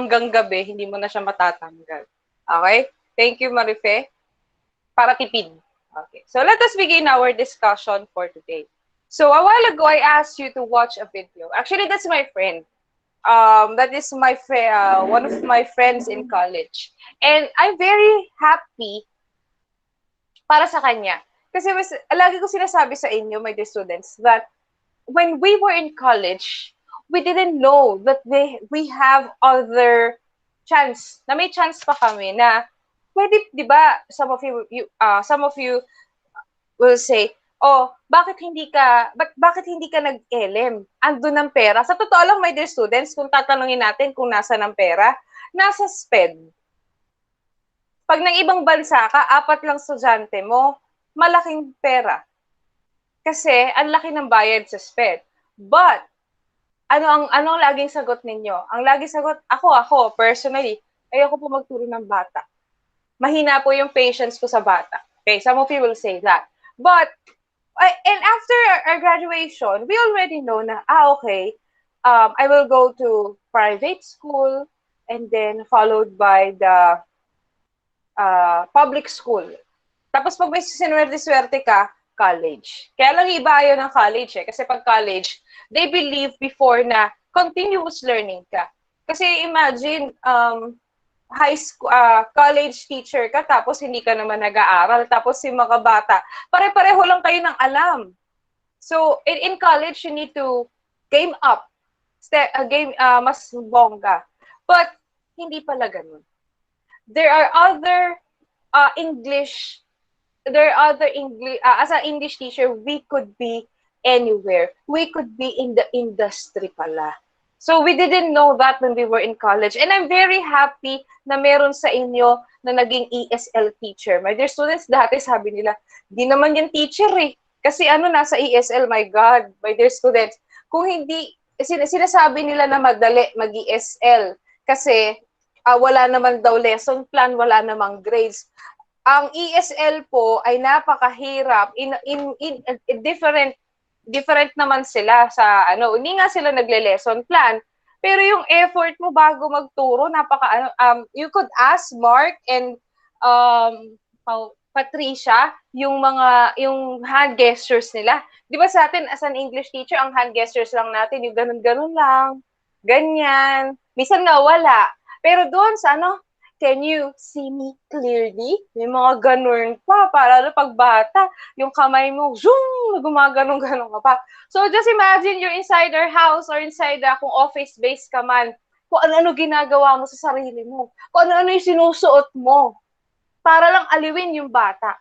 hanggang gabi, hindi mo na siya matatanggal. Okay? Thank you, Marife. Para tipid. Okay. So let us begin our discussion for today. So a while ago, I asked you to watch a video. Actually, that's my friend. That is my one of my friends in college. And I'm very happy para sa kanya. Kasi lagi ko sinasabi sa inyo, my dear students, that when we were in college, we didn't know that we have other chance, na may chance pa kami na pwede, 'di ba, some of you will say, "Oh, bakit hindi ka nag-LM? Andun ang pera." Sa totoo lang, my dear students, kung tatanungin natin kung nasaan ang pera, nasa SPED. Pag ng ibang bansa ka, 4 lang estudyante mo, malaking pera. Kasi ang laki ng bayad sa SPED. But ano ang laging sagot ninyo? Ang laging sagot, ako personally, ayoko po magturo ng bata. Mahina po yung patience ko sa bata. Okay, some of you will say that. But and after our graduation, we already know na okay, I will go to private school and then followed by the public school. Tapos pag may sinwerte-swerte ka, college. Kaya lang iba ayaw ng college kasi pag college, they believe before na continuous learning ka. Kasi imagine, high school, college teacher ka, tapos hindi ka naman nag-aaral, tapos yung mga bata, pare-pareho lang kayo ng alam. So, in college, you need to game up, mas bongga. But, hindi pala ganun. There are other English, as an English teacher, we could be anywhere. We could be in the industry pala. So we didn't know that when we were in college. And I'm very happy na meron sa inyo na naging ESL teacher. My dear students, dati sabi nila, di naman yan teacher eh. Kasi nasa ESL, my God, my dear students. Kung hindi, sinasabi nila na madali mag-ESL. Kasi wala naman daw lesson plan, wala namang grades. Ang ESL po ay napakahirap in different naman sila sa hindi nga sila nagle-lesson plan, pero yung effort mo bago magturo you could ask Mark and Patricia yung hand gestures nila. 'Di ba sa atin as an English teacher, ang hand gestures lang natin yung ganun-ganun lang, ganyan. Minsan nga wala. Pero doon sa can you see me clearly? May mga ganun pa, para pag bata, yung kamay mo, zoom, gumaganong-ganong ka pa. So just imagine you're inside our house or inside kung office-based ka man, kung ano-ano ginagawa mo sa sarili mo, kung ano-ano yung sinusuot mo, para lang aliwin yung bata.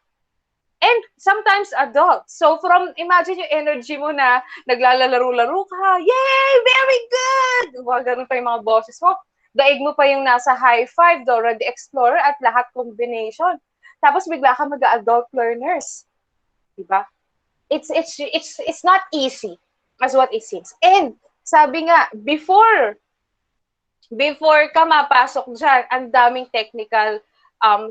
And sometimes adults. So imagine yung energy mo na naglalaro-laro ka, yay, very good! Ganun pa yung mga boses mo. Daig mo pa yung nasa high five, Dora the Explorer, at lahat combination. Tapos bigla ka mag-adult learners. Diba? It's not easy as what it seems. And sabi nga, before ka mapasok dyan, ang daming technical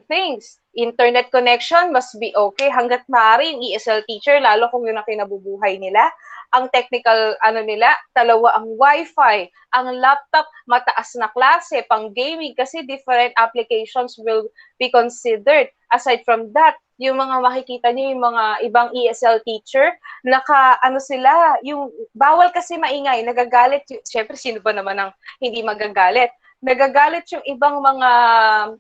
things. Internet connection must be okay. Hanggat maaari, ESL teacher, lalo kung yun ang kinabubuhay nila, ang technical nila, dalawa ang wifi, ang laptop, mataas na klase, pang gaming, kasi different applications will be considered. Aside from that, yung mga makikita niyo, yung mga ibang ESL teacher, sila, yung bawal kasi maingay, nagagalit, syempre sino ba naman ang hindi magagalit? Nagagalit yung ibang mga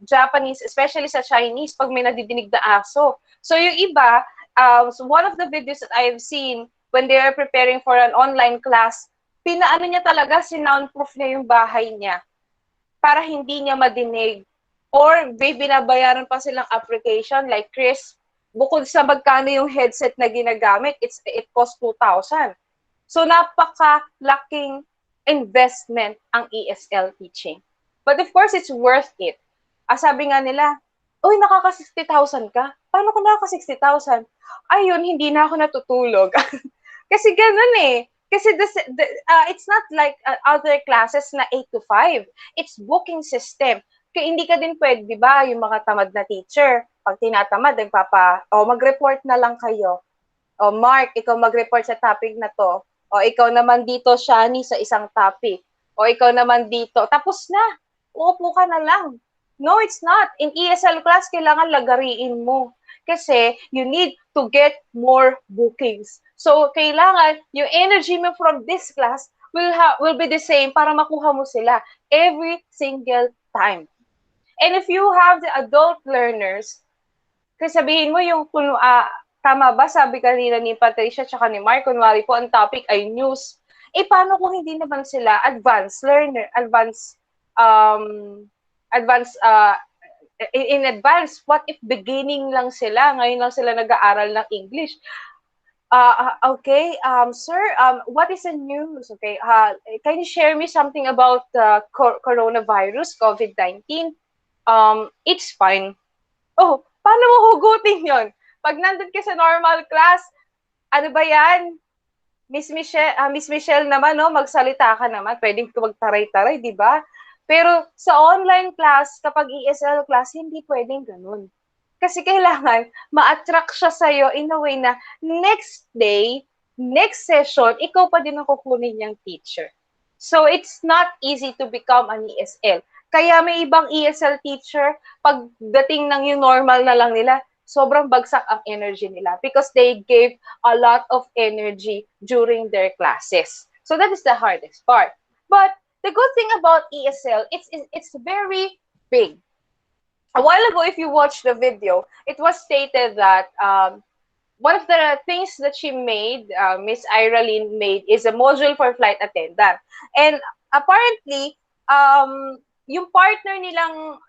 Japanese, especially sa Chinese, pag may nadidinig na aso. So yung iba, so one of the videos that I've seen, when they are preparing for an online class, niya talaga, sinoundproof niya yung bahay niya para hindi niya madinig. Or binabayaran pa silang application like Chris, bukod sa magkano yung headset na ginagamit, it costs 2,000. So napaka-laking investment ang ESL teaching. But of course, it's worth it. Sabi nga nila, uy, nakaka-60,000 ka? Paano ko nakaka-60,000? Ayun, hindi na ako natutulog. Kasi ganun eh. Kasi it's not like other classes na 8 to 5. It's booking system. Kaya hindi ka din pwede, di ba, yung mga tamad na teacher, pag tinatamad, mag-report na lang kayo. O Mark, ikaw mag-report sa topic na to. O ikaw naman dito, Shani, sa isang topic. O ikaw naman dito. Tapos na. uupo ka na lang. No, it's not. In ESL class, kailangan lagariin mo. Kasi you need to get more bookings. So, kailangan yung energy mo from this class will be the same para makuha mo sila every single time. And if you have the adult learners, kasi sabihin mo yung tama ba sabi kanina ni Patricia tsaka ni Mark, kunwari po ang topic ay news. Paano kung hindi naman sila advanced learner, advanced in advance, what if beginning lang sila, ngayon lang sila nag-aaral ng English? Okay, sir, what is the news? Okay, can you share me something about the coronavirus, COVID-19? It's fine. Oh, paano mo hugutin yon? Pag nandun ka sa normal class, ano ba yan? Miss Michelle naman, no, magsalita ka naman. Pwedeng magtaray-taray, di ba? Pero sa online class, kapag ESL class, hindi pwedeng ganun. Kasi kailangan ma-attract siya sa'yo in a way na next day, next session, ikaw pa din ang kukunin niyang teacher. So it's not easy to become an ESL. Kaya may ibang ESL teacher, pagdating ng yung normal na lang nila, sobrang bagsak ang energy nila because they gave a lot of energy during their classes. So that is the hardest part. But the good thing about ESL, it's very big. A while ago, if you watch the video, it was stated that one of the things that she made, Miss Iralyn made, is a module for flight attendant. And apparently, yung partner nilang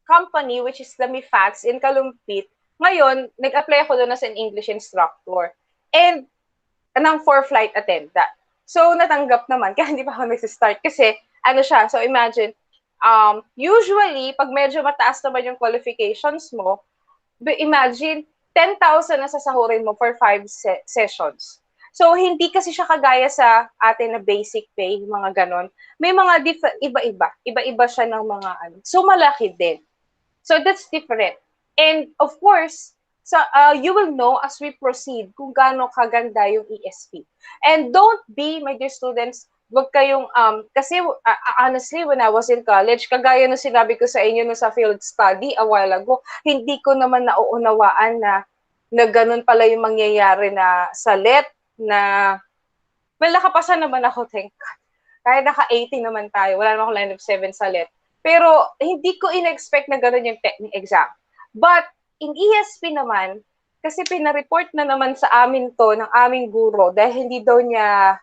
company, which is the MIFATS in Kalumpit, ngayon, nag-apply ako doon as an English instructor. And, for flight attendant. So, natanggap naman, kaya hindi pa ako nag-start. Kasi, ano siya, so imagine, usually, pag medyo mataas naman yung qualifications mo, imagine, 10,000 na sasahurin mo for 5 sessions. So, hindi kasi siya kagaya sa atin na basic pay, mga ganon. May mga iba-iba siya ng mga ano. So, malaki din. So, that's different. And, of course, you will know as we proceed kung gaano kaganda yung ESP. And don't be, my dear students, wag kayong, kasi honestly, when I was in college, kagaya na sinabi ko sa inyo no sa field study a while ago, hindi ko naman nauunawaan na ganun pala yung mangyayari na sa LET, na, well, nakapasan naman ako, thank God. Kahit naka-80 naman tayo, wala naman ako line of 7 sa LET. Pero, hindi ko in-expect na ganun yung technique exam. But, in ESP naman, kasi pinareport na naman sa amin to, ng aming guro, dahil hindi daw niya,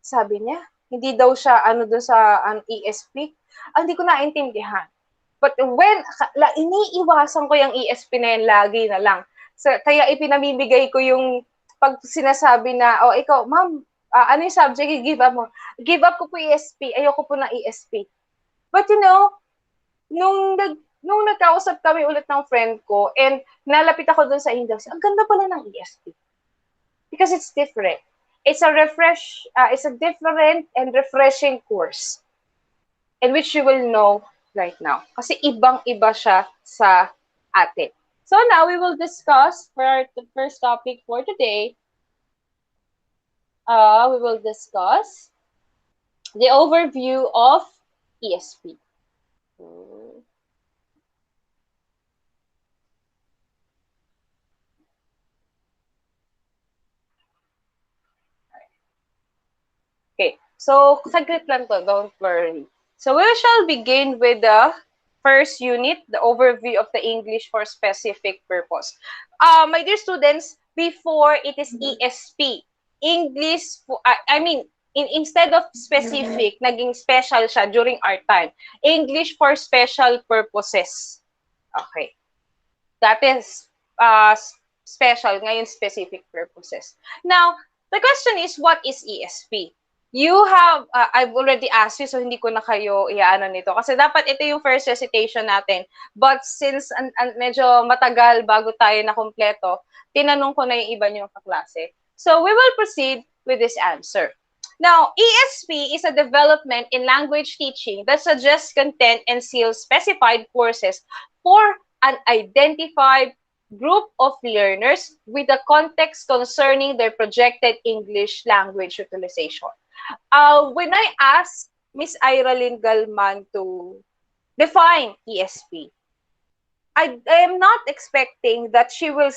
sabi niya, hindi daw siya, doon sa ESP, hindi ko naintindihan. But when, iniiwasan ko yung ESP na yan lagi na lang. So, kaya ipinamimigay ko yung, pag sinasabi na, ikaw, ma'am, ano yung subject, give up mo? Give up ko po ESP, ayoko po ng ESP. But you know, nung nagkausap kami ulit ng friend ko, and nalapit ako dun sa index, ang ganda pala ng ESP. Because it's different. It's a different and refreshing course. In which you will know right now. Kasi ibang-iba siya sa atin. So now we will discuss for our first topic for today. We will discuss the overview of ESP. Okay, so saglit lang to, don't worry. So we shall begin with the first unit, the overview of the English for specific purpose. My dear students, before it is ESP, English, instead of specific, naging special siya during our time. English for special purposes. Okay. That is special, ngayon specific purposes. Now, the question is, what is ESP? You have, I've already asked you, so hindi ko na kayo iaano nito. Kasi dapat ito yung first recitation natin. But since medyo matagal bago tayo na kumpleto, tinanong ko na yung iba niyong kaklase. So we will proceed with this answer. Now, ESP is a development in language teaching that suggests content and seals specified courses for an identified group of learners with a context concerning their projected English language utilization. When I asked Miss Iralyn Galman to define ESP. I am not expecting that she will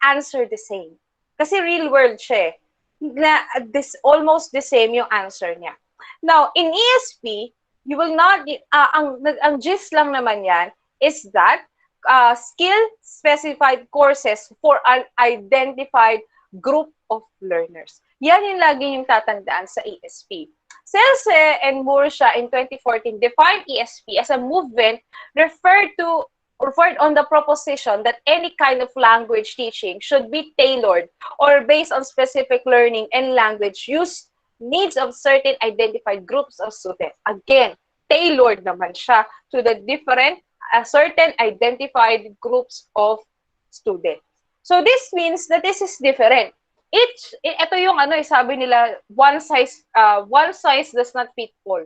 answer the same. Kasi real world siya eh. Na almost the same yung answer niya. Now, in ESP, you will not, ang gist lang naman yan is that skill-specified courses for an identified group of learners. Yan yung lagi yung tatandaan sa ESP. Selse and Murcia in 2014 defined ESP as a movement referred on the proposition that any kind of language teaching should be tailored or based on specific learning and language use needs of certain identified groups of students. Again, tailored naman siya to the different, certain identified groups of students. So this means that this is different. Ito yung sabi nila, one size does not fit all.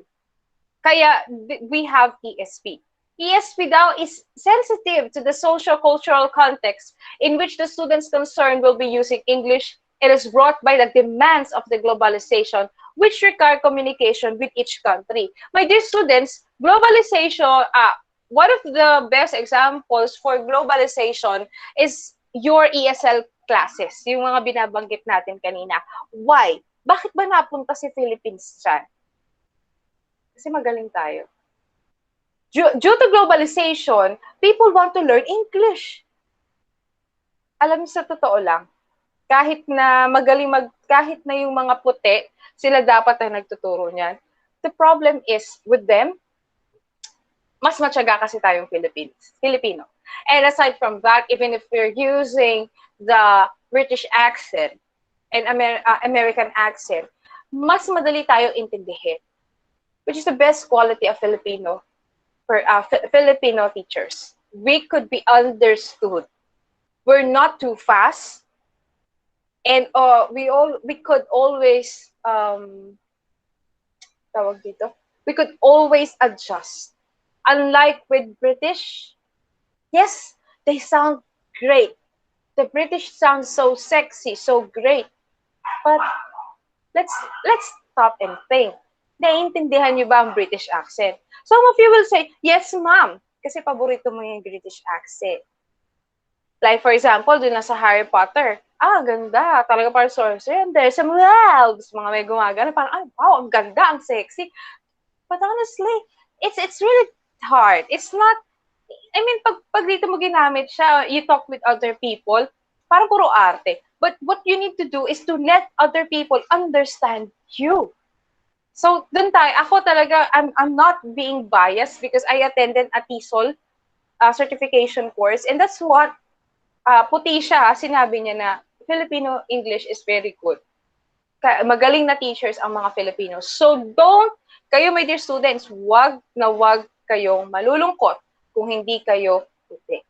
Kaya we have ESP. ESP daw is sensitive to the socio-cultural context in which the students concerned will be using English. It is brought by the demands of the globalization, which require communication with each country. My dear students, globalization, one of the best examples for globalization is your ESL classes, yung mga binabanggit natin kanina. Why? Bakit ba napunta si Philippines dyan? Kasi magaling tayo. Due to globalization, people want to learn English. Alam niyo, sa totoo lang, kahit na kahit na yung mga puti, sila dapat ang nagtuturo niyan. The problem is, with them, mas matyaga kasi tayong Filipino. And aside from that, even if we're using the British accent and American accent, mas madali tayo intindihin, which is the best quality of Filipino teachers. We could be understood. We're not too fast, and we could always we could always adjust. Unlike with British, yes, they sound great. The British sound so sexy, so great. But let's stop and think. Naiintindihan niyo ba ang British accent? Some of you will say, yes, ma'am, kasi paborito mo yung British accent. Like, for example, dun na sa Harry Potter, ganda, talaga parang sorcerer, and there's some elves, mga may gumagana, parang, wow, ang ganda, ang sexy. But honestly, it's really hard. It's not, I mean, pag dito mo ginamit siya, you talk with other people, parang puro arte. But what you need to do is to let other people understand you. So, dun tayo, ako talaga, I'm not being biased because I attended a TESOL certification course, and that's what puti siya, sinabi niya na Filipino English is very good. Magaling na teachers ang mga Filipinos. So, kayo, my dear students, wag kayong malulungkot kung hindi kayo puti.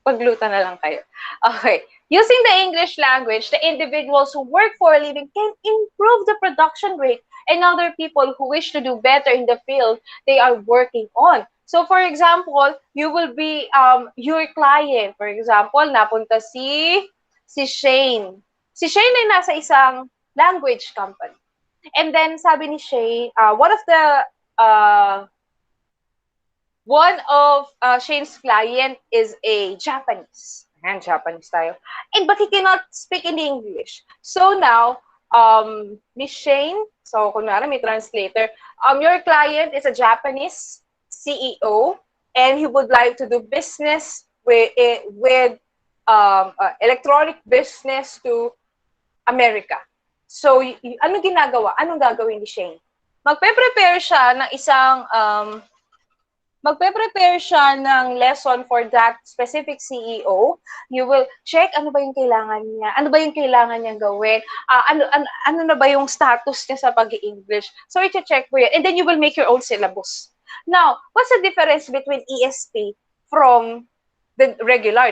Pagluta na lang kayo. Okay. Using the English language, the individuals who work for a living can improve the production rate, and other people who wish to do better in the field they are working on. So, for example, you will be your client. For example, napunta si Shane. Si Shane ay nasa isang language company. And then, sabi ni Shane, one of Shane's client is a Japanese. Ayan, Japanese tayo. But he cannot speak in English. So now, Miss Shane, so kunwari may translator, your client is a Japanese CEO, and he would like to do business with electronic business to America. So, anong ginagawa? Anong gagawin ni Shane? Magpe-prepare siya ng lesson for that specific CEO. You will check ano ba yung kailangan niya, ano ba yung kailangan niyang gawin, ano na ba yung status niya sa pag-i-English. So, i-check mo yan. And then you will make your own syllabus. Now, what's the difference between ESP from the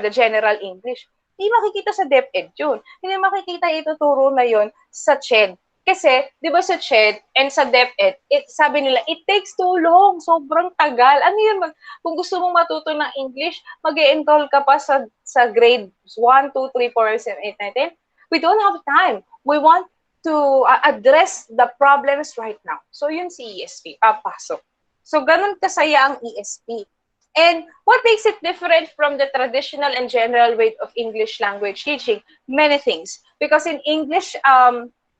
general English? Hindi makikita sa DepEd yun. Hindi makikita ituturo na yun sa CHED. Kasi, di ba sa CHED and sa DepEd, sabi nila, it takes too long. Sobrang tagal. Ano yun? Kung gusto mong matuto ng English, mag-e-enroll ka pa sa grade 1, 2, 3, 4, 7, 8, 9, 10. We don't have time. We want to address the problems right now. So, yun si ESP. Pasok. So, ganun kasaya ang ESP. And what makes it different from the traditional and general way of English language teaching? Many things. Because in English,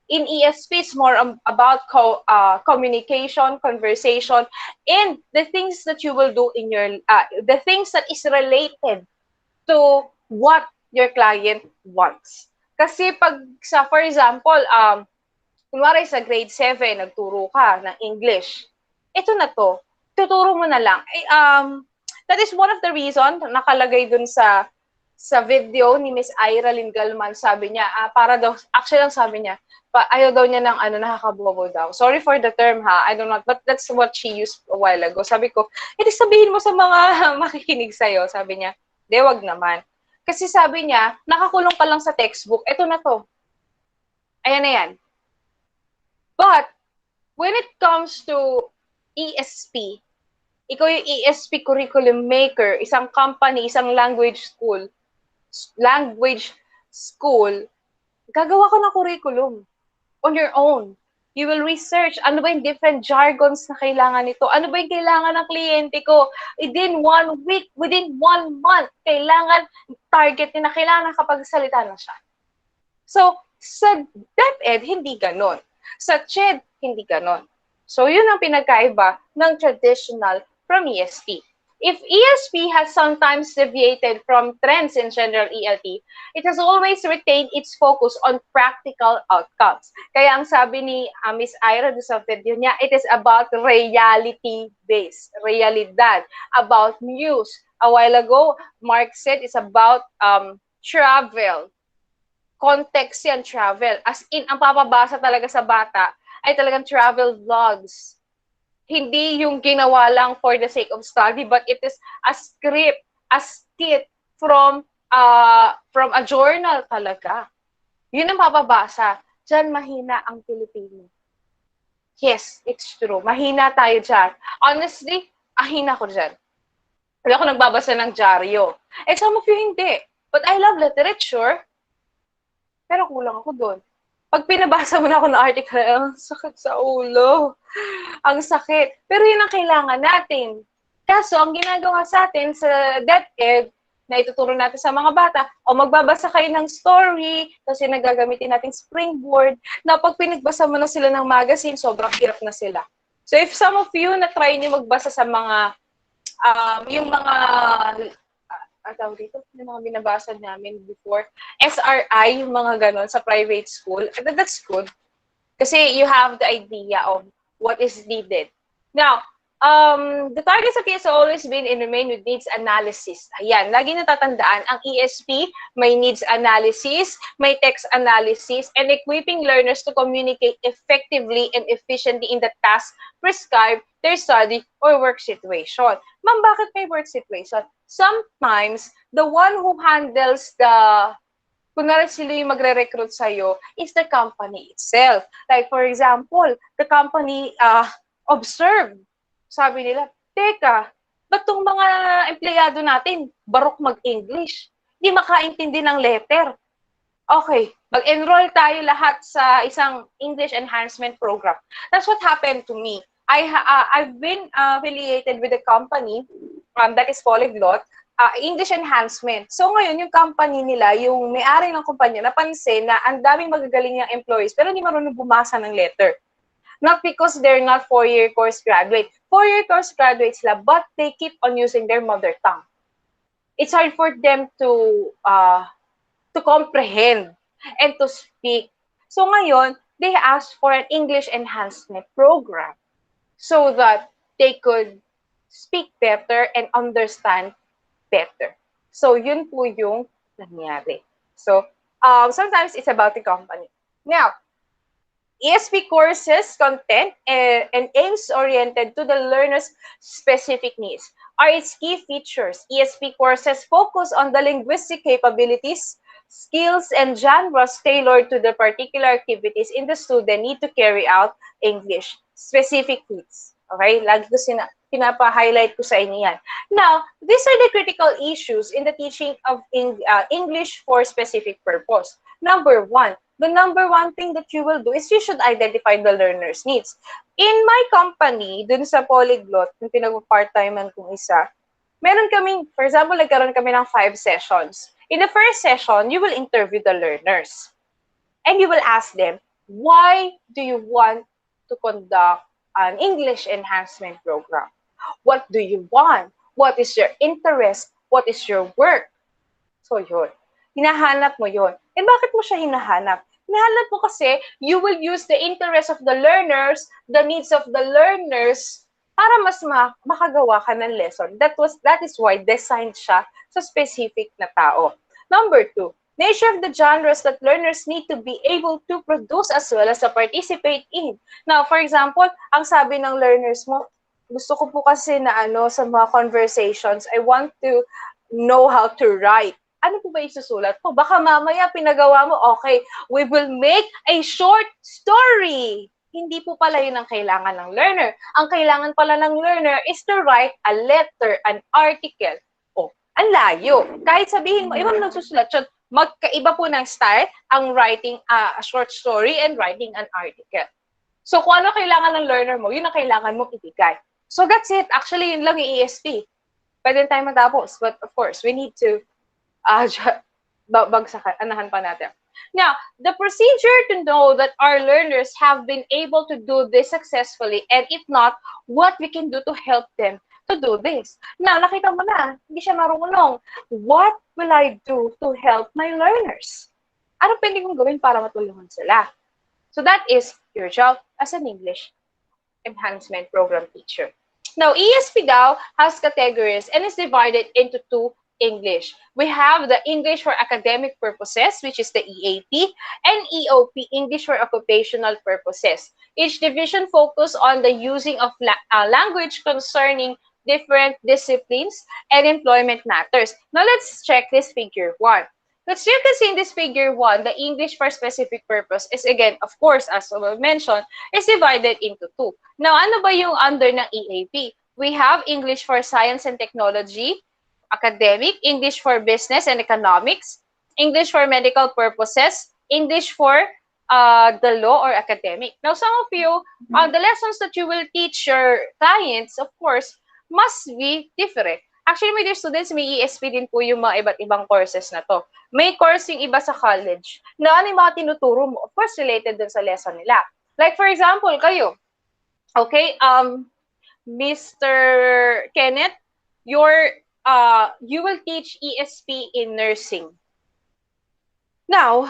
in ESP, it's more about communication, conversation, and the things that you will do in your, the things that is related to what your client wants. Kasi pag sa, for example, kunwari sa grade 7, nagturo ka ng English, ito na to, tuturo mo na lang. That is one of the reason nakalagay dun sa video ni Miss Ira Lingalman, sabi niya, para daw, actually lang sabi niya, ayaw daw niya ng nakakabobo daw. Sorry for the term ha, I don't know, but that's what she used a while ago. Sabi ko, sabihin mo sa mga makikinig sa'yo, sabi niya, di, wag naman. Kasi sabi niya, nakakulong ka lang sa textbook, ito na to. Ayan na yan. But, when it comes to ESP, ikaw yung ESP curriculum maker, isang company, isang language school, gagawa ko ng curriculum on your own. You will research, ano ba yung different jargons na kailangan nito? Ano ba yung kailangan ng kliyente ko? Within 1 week, within 1 month, kailangan target niya na kailangan nakapagsalita na siya. So, sa DepEd, hindi ganon. Sa CHED, hindi ganon. So, yun ang pinagkaiba ng traditional from ESP. If ESP has sometimes deviated from trends in general ELT, it has always retained its focus on practical outcomes. Kaya ang sabi ni Miss Ira sa video niya, it is about reality-based, realidad, about news. A while ago, Mark said it's about travel. Context yan, travel. As in, ang papabasa talaga sa bata ay talagang travel vlogs. Hindi yung ginawa lang for the sake of study, but it is a script, a skit from a journal talaga. Yun ang papabasa. Diyan mahina ang Pilipino. Yes, it's true. Mahina tayo dyan. Honestly, ahina ko dyan. Hindi ako nagbabasa ng dyaryo. And some of you hindi. But I love literature. Pero kulang ako doon. Pag pinabasa mo na ako ng article, ang sakit sa ulo. Ang sakit. Pero yun ang kailangan natin. Kaso, ang ginagawa sa atin sa DepEd, na ituturo natin sa mga bata, o magbabasa kayo ng story, kasi nagagamitin natin springboard, na pag pinagbasa mo na sila ng magazine, sobrang hirap na sila. So if some of you na try niyo magbasa sa mga, yung mga, yung mga binabasa namin before, SRI, yung mga ganon, sa private school, that's good. Kasi you have the idea of what is needed. Now, the targets of ESP has always been and remain with needs analysis. Ayan, lagi natatandaan, ang ESP may needs analysis, may text analysis, and equipping learners to communicate effectively and efficiently in the task prescribed their study or work situation. Ma'am, bakit may work situation? Sometimes, the one who handles kunwari sila yung magre-recruit sa'yo is the company itself. Like, for example, the company observed. Sabi nila, teka, ba't tong mga empleyado natin barok mag-English? Hindi makaintindi ng letter. Okay, mag-enroll tayo lahat sa isang English enhancement program. That's what happened to me. I've been affiliated with a company that is Polyglot, English enhancement. So ngayon, yung company nila, yung may-ari ng kumpanya, napansin na ang daming magagaling ng employees pero hindi marunong bumasa ng letter. Not because they're not 4-year course graduate. 4-year course graduates sila, but they keep on using their mother tongue. It's hard for them to comprehend and to speak. So ngayon, they asked for an English enhancement program so that they could speak better and understand better. So yun po yung nangyari. So sometimes it's about the company. Now, ESP courses content and aims oriented to the learner's specific needs are its key features. ESP courses focus on the linguistic capabilities, skills, and genres tailored to the particular activities in the student need to carry out English specific needs. Okay? Lagi ko pinapa-highlight ko sa inyo yan. Now, these are the critical issues in the teaching of English for specific purpose. Number 1, the number one thing that you will do is you should identify the learner's needs. In my company, dun sa Polyglot, yung pinag-part-timean kong isa, meron kaming, for example, nagkaroon kami ng 5 sessions. In the first session, you will interview the learners. And you will ask them, why do you want to conduct an English enhancement program? What do you want? What is your interest? What is your work? So yun, hinahanap mo yun. And bakit mo siya hinahanap? Hinahanap mo kasi you will use the interest of the learners, the needs of the learners, para mas makagawa ka ng lesson. That is why designed siya sa specific na tao. Number 2, nature of the genres that learners need to be able to produce as well as to participate in. Now, for example, ang sabi ng learners mo, gusto ko po kasi na sa mga conversations, I want to know how to write. Ano po ba isusulat ko? Baka mamaya pinagawa mo, okay, we will make a short story. Hindi po pala yun ang kailangan ng learner. Ang kailangan pala ng learner is to write a letter, an article. Oh, ang layo. Kahit sabihin mo, ibang nagsusulat yun, magkaiba po ng style ang writing a short story and writing an article. So kung ano kailangan ng learner mo, yun ang kailangan mong ibigay. So that's it. Actually, yun lang yung ESP. Pwede tayo matapos. But of course, we need to anahan pa natin. Now, the procedure to know that our learners have been able to do this successfully, and if not, what we can do to help them to do this. Now, nakita mo na, hindi siya marunong. What will I do to help my learners? Ano pwede kong gawin para matulungan sila? So that is your job as an English enhancement program teacher. Now, ESP daw has categories and is divided into 2 English. We have the English for academic purposes, which is the EAP, and EOP, English for occupational purposes. Each division focus on the using of language concerning different disciplines and employment matters. Now, let's check this figure 1. Let's you can see in this figure 1, the English for specific purpose is again, of course, as we mentioned, is divided into 2. Now, ano ba yung under ng EAP? We have English for science and technology, academic, English for business and economics, English for medical purposes, English for the law or academic. Now, some of you, the lessons that you will teach your clients, of course, must be different. Actually, my dear students, may ESP din po yung mga iba't ibang courses na to. May course yung iba sa college na ano yung mga tinuturo mo, of course, related dun sa lesson nila. Like, for example, kayo, okay, Mr. Kenneth, you will teach ESP in nursing. Now,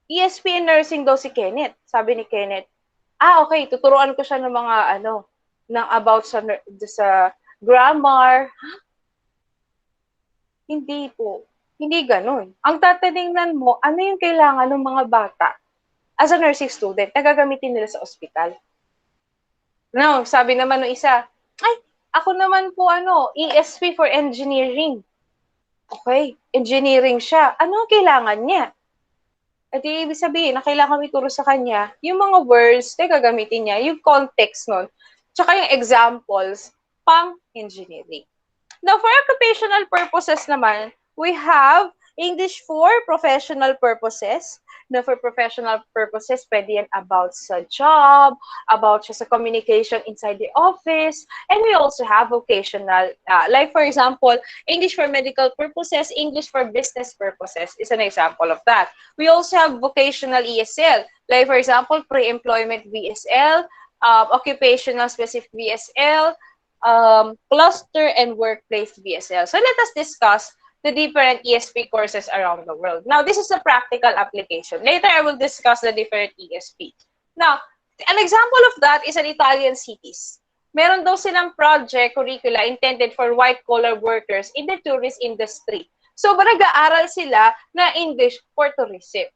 ESP in nursing daw si Kenneth. Sabi ni Kenneth, okay, tuturuan ko siya ng mga ng about sa grammar. Hindi po. Hindi ganun. Ang tatanungin mo, ano yung kailangan ng mga bata as a nursing student na gagamitin nila sa ospital? Now, sabi naman ng isa, ako naman po ESP for engineering. Okay, engineering siya. Ano ang kailangan niya? At ibig sabihin, na kailangan ituro sa kanya, yung mga words na gagamitin niya, yung context nun, tsaka yung examples pang engineering. Now, for occupational purposes naman, we have English for professional purposes. Now, for professional purposes, pwede yan about sa job, about sa communication inside the office, and we also have vocational, like for example, English for medical purposes, English for business purposes is an example of that. We also have vocational ESL, like for example, pre-employment VSL, occupational specific VSL, cluster and workplace VSL. So let us discuss the different ESP courses around the world. Now, this is a practical application. Later, I will discuss the different ESP. Now, an example of that is an Italian cities. Meron daw silang project curricula intended for white-collar workers in the tourist industry. So, nag-aaral sila na English for tourism.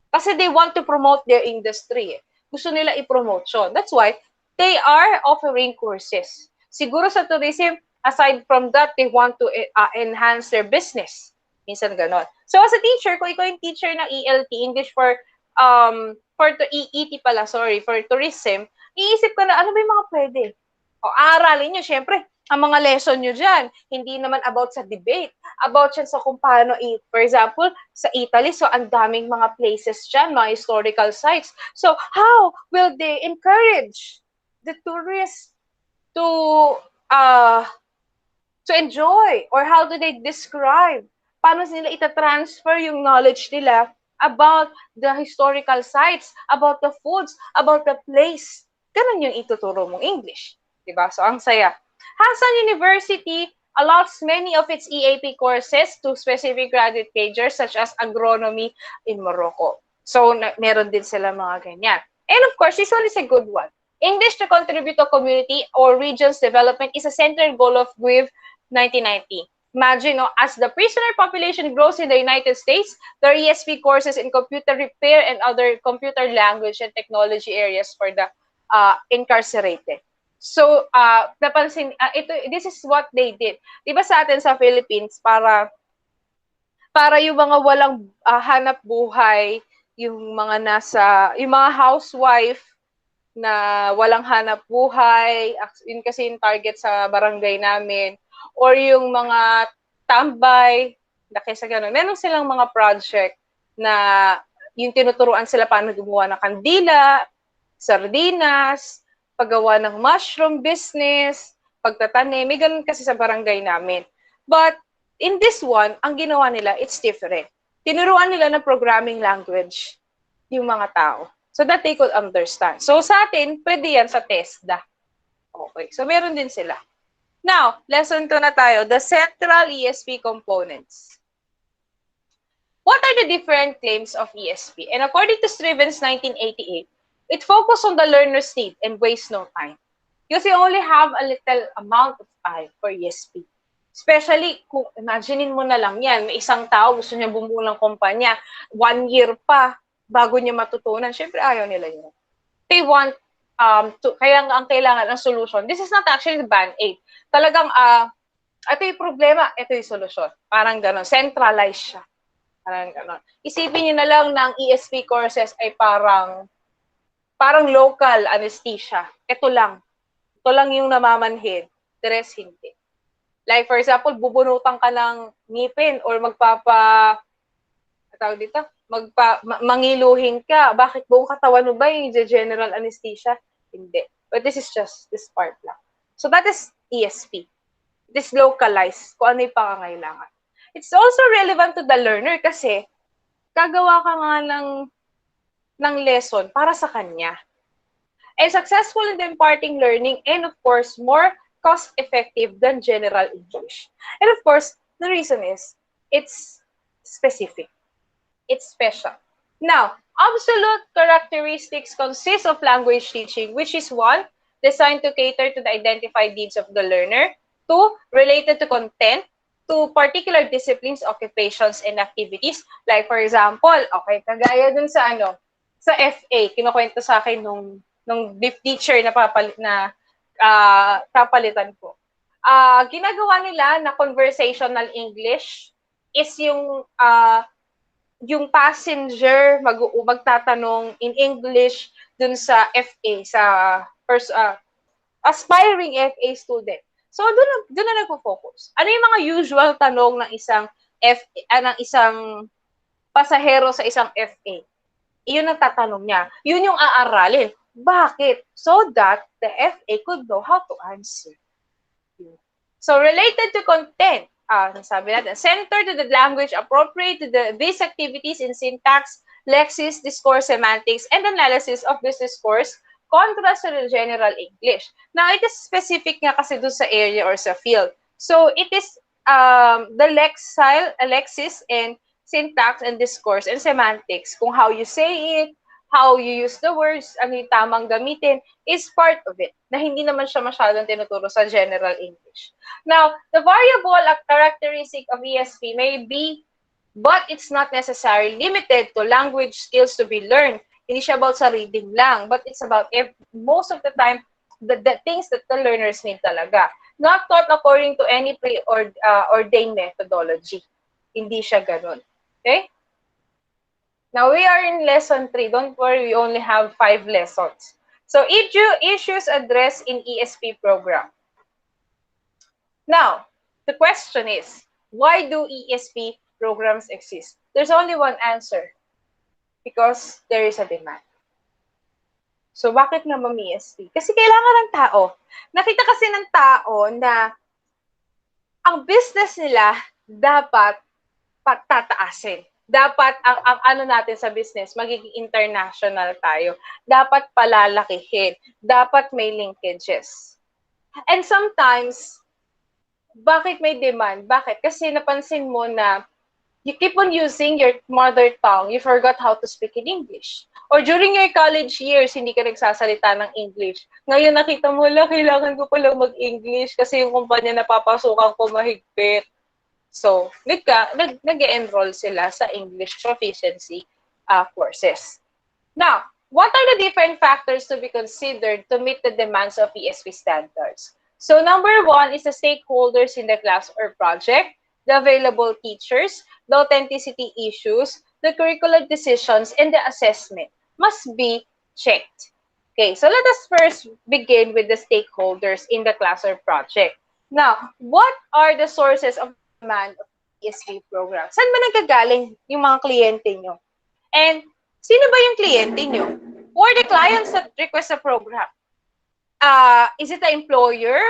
Kasi they want to promote their industry. Gusto nila i-promote yun. That's why they are offering courses. Siguro sa tourism, aside from that, they want to enhance their business. Minsan ganon. So, as a teacher, kung ikaw yung teacher ng ELT, English for EET pala, sorry, for tourism, iisip ka na, ano ba yung mga pwede? O, aralin nyo, syempre, ang mga lesson nyo dyan, hindi naman about sa debate. about yan sa kung paano, for example, sa Italy, so ang daming mga places dyan, mga historical sites. So how will they encourage the tourists to enjoy, or how do they describe? Paano nila ita-transfer yung knowledge nila about the historical sites, about the foods, about the place? Ganun yung ituturo mong English. Diba? So, ang saya. Hassan University allows many of its EAP courses to specific graduate majors such as agronomy in Morocco. So, meron din sila mga ganyan. And of course, this one is a good one. English to contribute to community or region's development is a central goal of GWIV 1990. Imagine, no, as the prisoner population grows in the United States, there are ESP courses in computer repair and other computer language and technology areas for the incarcerated. So, this is what they did. Diba sa atin sa Philippines, para yung mga walang hanap buhay, yung mga housewife na walang hanap buhay, yun kasi yung target sa barangay namin, or yung mga tambay, kaysa ganun. Meron silang mga project na yung tinuturuan sila paano gumawa ng kandila, sardinas, paggawa ng mushroom business, pagtatanim. May ganun kasi sa barangay namin. But in this one, ang ginawa nila, it's different. Tinuruan nila ng programming language yung mga tao, so that they could understand. So sa atin, pwede yan sa TESDA. Okay, so meron din sila. Now, lesson 2 na tayo, the central ESP components. What are the different claims of ESP? And according to Strivens 1988, it focused on the learner's need and wastes no time. Because you only have a little amount of time for ESP. Especially, kung imaginein mo na lang yan, may isang tao, gusto niya bumuo ng kumpanya, 1 year pa, bago niya matutunan, syempre ayaw nila yun. They want, kaya ang kailangan ng solution. This is not actually the Band-Aid. Talagang, ito yung problema, ito yung solution. Parang gano'n, centralized siya. Parang gano'n. Isipin niyo na lang ng ESP courses ay parang local anesthesia. Ito lang yung namamanhid. The rest hindi. Like, for example, bubunutan ka ng ngipin or mangiluhin ka. Bakit buong katawan mo ba yung general anesthesia? Hindi. But this is just this part lang. So that is ESP. It is localized kung ano yung pangangailangan. It's also relevant to the learner kasi gagawa ka nga ng lesson para sa kanya. And successful in the imparting learning, and of course, more cost-effective than general English. And of course, the reason is, it's specific. It's special. Now, absolute characteristics consist of language teaching, which is 1, designed to cater to the identified needs of the learner. 2, related to content. 2, particular disciplines, occupations, and activities. Like, for example, okay, kagaya dun sa FA, kinukwento sa akin nung teacher na papalitan ko. Ginagawa nila na conversational English is yung passenger magtatanong in English dun sa FA, sa aspiring FA student. So doon na nagfo-focus. Ano yung mga usual tanong ng isang pasahero sa isang FA? Iyon ang tatanong niya. Yun yung aaralin. Bakit? So that the FA could know how to answer. So related to content, sabi natin, center to the language appropriate to these activities in syntax, lexis, discourse, semantics, and analysis of this discourse, contrast to the general English. Now, it is specific nga kasi doon sa area or sa field. So, it is the lexis, and syntax, and discourse, and semantics. Kung how you say it, how you use the words, ano yung tamang gamitin, is part of it, na hindi naman siya masyadong tinuturo sa general English. Now, the variable characteristic of ESP may be, but it's not necessarily limited to language skills to be learned. Hindi siya about sa reading lang, but it's about, most of the time, the things that the learners need talaga. Not taught according to any ordained methodology. Hindi siya ganun. Okay? Now, we are in lesson 3. Don't worry, we only have 5 lessons. So, issues addressed in ESP program. Now, the question is, Why do ESP programs exist? There's only one answer. Because there is a demand. So, bakit nga ESP? Kasi kailangan ng tao. Nakita kasi ng tao na ang business nila dapat patataasin. Dapat ang ano natin sa business, magiging international tayo. Dapat palalakihin. Dapat may linkages. And sometimes, bakit may demand? Bakit? Kasi napansin mo na you keep on using your mother tongue, you forgot how to speak in English. Or during your college years, hindi ka nagsasalita ng English. Ngayon nakita mo lang, kailangan ko palang mag-English kasi yung kumpanya na papasukan ko mahigpit. So, nag-enroll sila sa English proficiency courses. Now, what are the different factors to be considered to meet the demands of ESP standards? So, number one is the stakeholders in the class or project, the available teachers, the authenticity issues, the curricular decisions, and the assessment must be checked. Okay, so let us first begin with the stakeholders in the class or project. Now, what are the sources of demand of ESP program? Saan ba nagkagaling yung mga kliyente nyo? And sino ba yung kliyente nyo? Who are the clients that request a program? Is it the employer?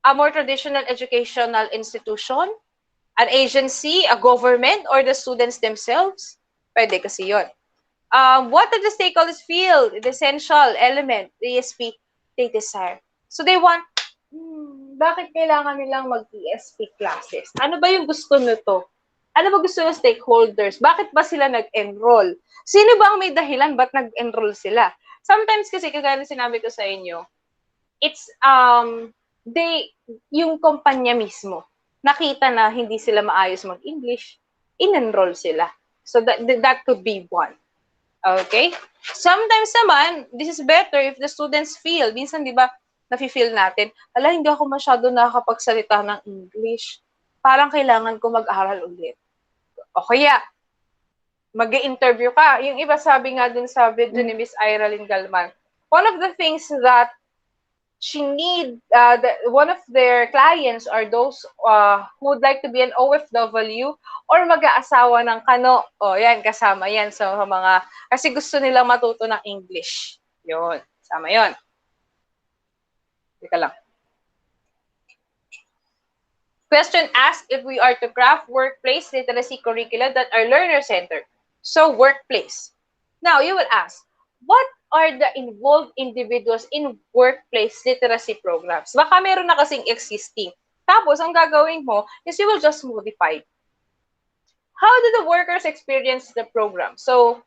A more traditional educational institution? An agency? A government? Or the students themselves? Pwede kasi yun. What do the stakeholders feel? The essential element, the ESP, they desire. So they want, bakit kailangan nilang mag-ESP classes? Ano ba yung gusto nito? Ano ba gusto ng stakeholders? Bakit ba sila nag-enroll? Sino ba ang may dahilan ba't nag-enroll sila? Sometimes kasi, kagaya sinabi ko sa inyo, it's, yung kumpanya mismo, nakita na hindi sila maayos mag-English, in-enroll sila. So that could be one. Okay? Sometimes naman, this is better if the students feel, minsan di ba, nafe-feel natin, hindi ako masyado nakakapagsalita ng English. Parang kailangan ko mag-aral ulit. O kaya, mag-i-interview ka. Yung iba sabi nga dun sa video ni Miss Iralyn Galman, one of the things that she need, one of their clients are those who would like to be an OFW or mag-aasawa ng kano. O, yan, kasama yan sa mga, kasi gusto nilang matuto ng English. Yun, kasama yun. Teka lang. Question asked if we are to craft workplace literacy curricula that are learner-centered. So, workplace. Now, you will ask, what are the involved individuals in workplace literacy programs? Baka meron na kasing existing. Tapos, ang gagawin mo is you will just modify. How do the workers experience the program? So,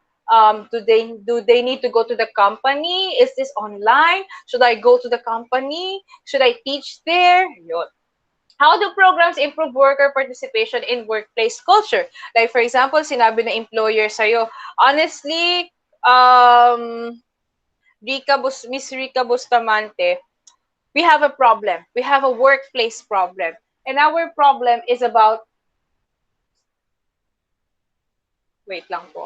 do they need to go to the company? Is this online? Should I go to the company? Should I teach there? Yun. How do programs improve worker participation in workplace culture? Like, for example, sinabi na employer sa'yo, honestly, Miss Rica Bustamante, we have a problem. We have a workplace problem. And our problem is about, wait lang po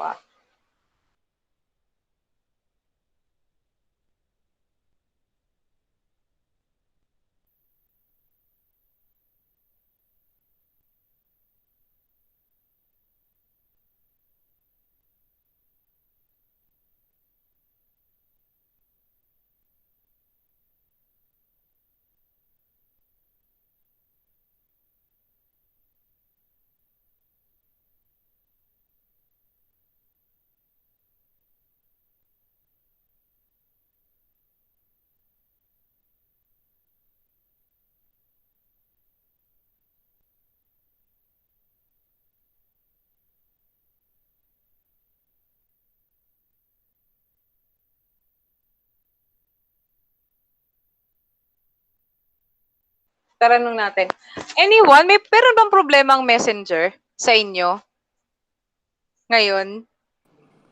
Taranong natin. Anyone, pero bang problema ang messenger sa inyo? Ngayon?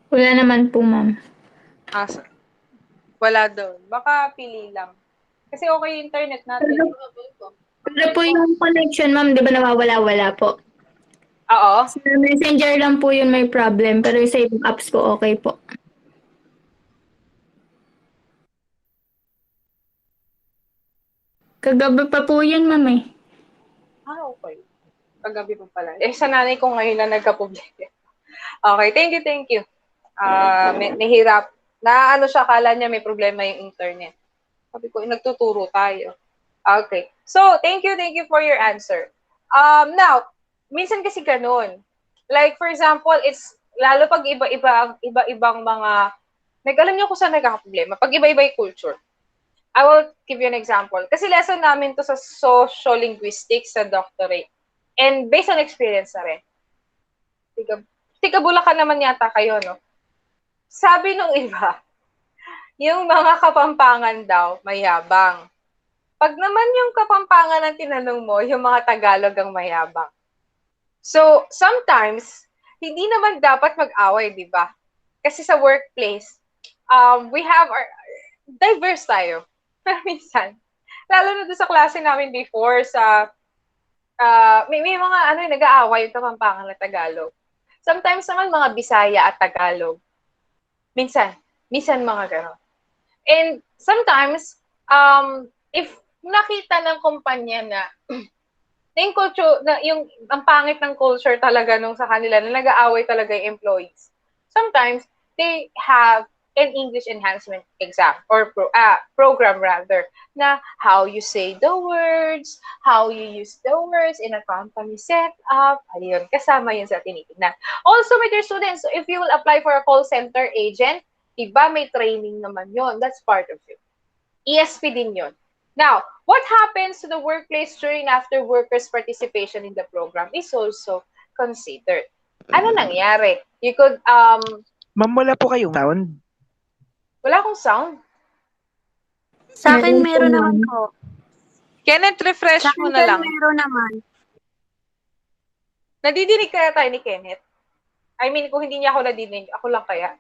Wala naman po, ma'am. Wala doon. Baka pili lang. Kasi okay yung internet natin. Pero po yung connection, ma'am, di ba nawawala-wala po? Oo. Sa messenger lang po yun may problem, pero sa ibang apps po okay po. Kagabi pa po yan, ma'am eh. Okay. Paggabi pa pala. Sa nanay ko ngayon na nagka-problema. Okay, thank you. May hirap. Na ano siya, akala niya may problema yung internet. Sabi ko, nagtuturo tayo. Okay. So, thank you for your answer. Now, minsan kasi ganun. Like, for example, it's, lalo pag iba-ibang mga, alam niyo kung saan nagkakaproblema. Pag iba-iba yung culture. I will give you an example. Kasi lesson namin to sa sociolinguistics sa doctorate. And based on experience na rin. Tiga Bulacan naman yata kayo, no? Sabi nung iba, yung mga Kapampangan daw, mayabang. Pag naman yung Kapampangan ang tinanong mo, yung mga Tagalog ang mayabang. So, sometimes, hindi naman dapat mag-away, di ba? Kasi sa workplace, we have our, diverse tayo. Pero minsan, lalo na doon sa klase namin before, sa, may mga nag-aaway yung Kapampangan na Tagalog. Sometimes naman mga Bisaya at Tagalog. Minsan mga gano'n. And sometimes, if nakita ng kumpanya na yung culture, yung ang pangit ng culture talaga nung sa kanila, na nag-aaway talaga yung employees, sometimes they have an English enhancement exam or program rather, na how you say the words, how you use the words in a company setup. Ayun, kasama yun sa tinitingnan. Also, with your students, if you will apply for a call center agent, diba may training naman yun. That's part of it. ESP din yun. Now, what happens to the workplace during and after workers' participation in the program is also considered. Ano nangyari? You could, Ma'am, wala po kayong sound? Wala akong sound. Sa akin, meron naman po. Kenneth, refresh Sa mo akin, na lang. meron naman. Nadidinig kaya tayo ni Kenneth? I mean, kung hindi niya ako nadidinig, ako lang kaya.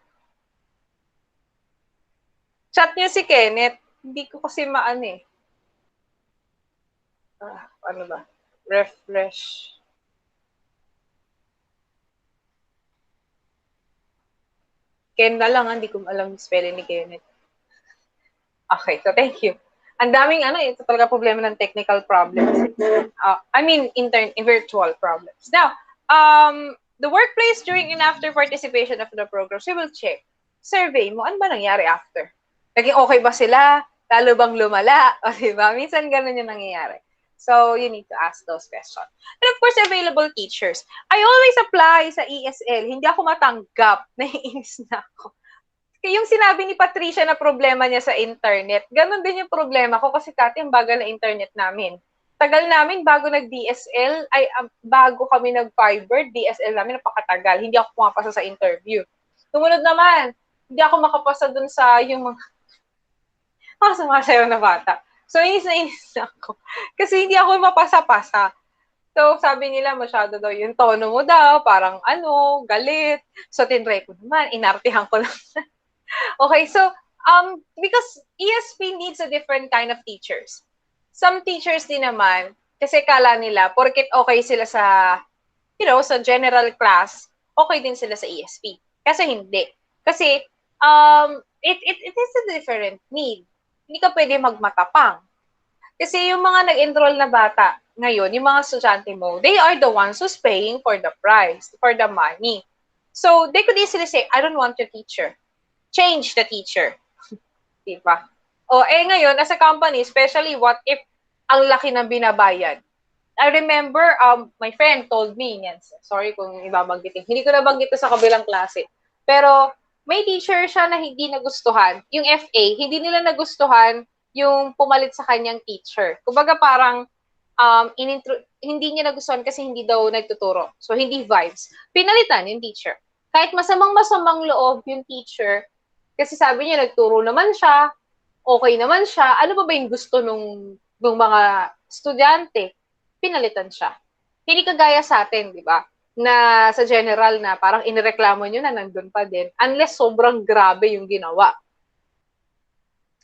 Chat niyo si Kenneth. Hindi ko kasi maano eh. Ano ba? Refresh. Ken na lang, hindi ko alam yung spelling ni Kenneth. Okay, so thank you. Ang daming ito talaga problema ng technical problems. I mean, virtual problems. Now, the workplace during and after participation of the programs, we will check. Survey mo, ano ba nangyari after? Naging okay ba sila? Lalo bang lumala? O diba? Minsan ganun yung nangyayari. So, you need to ask those questions. And of course, available teachers. I always apply sa ESL. Hindi ako matanggap. Naiinis na ako. Yung sinabi ni Patricia na problema niya sa internet, ganun din yung problema ko kasi dati ang bagal na internet namin. Tagal namin bago nag-DSL, bago kami nag-fiber, DSL namin napakatagal. Hindi ako pumapasa sa interview. Tumunod naman, hindi ako makapasa dun sa yung mga sumasayaw na bata. So, inis na ako. Kasi hindi ako mapasa-pasa. So, sabi nila, masyado daw yung tono mo daw, parang galit. So, tinry ko naman, inartihan ko lang. Okay, so, because ESP needs a different kind of teachers. Some teachers din naman, kasi kala nila, porket okay sila sa, sa general class, okay din sila sa ESP. Kasi hindi. Kasi, it is a different need. Hindi ka pwede magmatapang. Kasi yung mga nag-enroll na bata ngayon, yung mga estudyante mo, they are the ones who's paying for the price, for the money. So, they could easily say, I don't want your teacher. Change the teacher. Diba? Ngayon, as a company, especially what if ang laki ng binabayad? I remember, my friend told me, sorry kung ibabanggitin, hindi ko nabanggit sa kabilang klase, pero may teacher siya na hindi nagustuhan, yung FA, hindi nila nagustuhan yung pumalit sa kanyang teacher. Kumbaga parang, hindi niya nagustuhan kasi hindi daw nagtuturo. So, hindi vibes. Pinalitan yung teacher. Kahit masamang loob yung teacher, kasi sabi niya, nagturo naman siya, okay naman siya, ano ba yung gusto nung mga estudyante? Pinalitan siya. Hindi kagaya sa atin, di ba? Na sa general na parang inireklamo nyo na nandun pa din unless sobrang grabe yung ginawa.